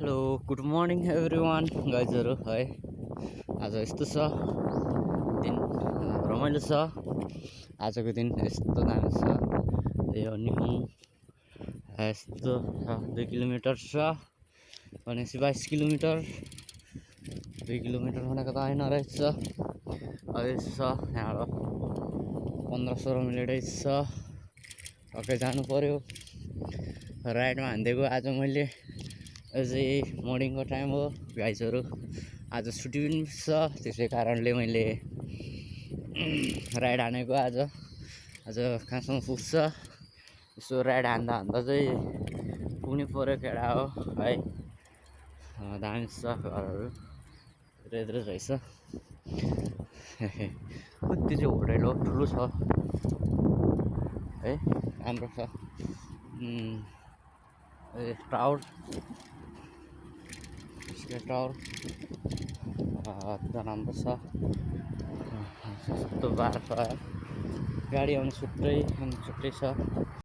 Hello good morning everyone गाइजहरू है। आज यस्तो छ दिन रमाइलो छ। आजको दिन यस्तो दामी छ। यो निहुँ यस्तो छ 2 किलोमिटर छ भनेपछि 22 किलोमिटर 2 किलोमिटर भनेको त होइन रहेछ। अहिले छ यहाँबाट 15-16 मिनटै छ। टक्कै जानु पर्यो। राइडमा हान्दिएको आज मैले अझै मर्निङको टाइम हो गाइजहरू। आज छुट्टी पनि छ, त्यसै कारणले मैले राइड हानेको। आज कहाँसम्म पुग्छ यसो राइड हान्दा चाहिँ पुग्नै पऱ्यो। केटा हो है। दामी छ घरहरू यत्रो रहेछ। त्यो चाहिँ होटेल हो, ठुलो छ है, राम्रो छ। टावर राम्रो छ। यस्तो बार छ, गाडी आउने छुट्टै छ।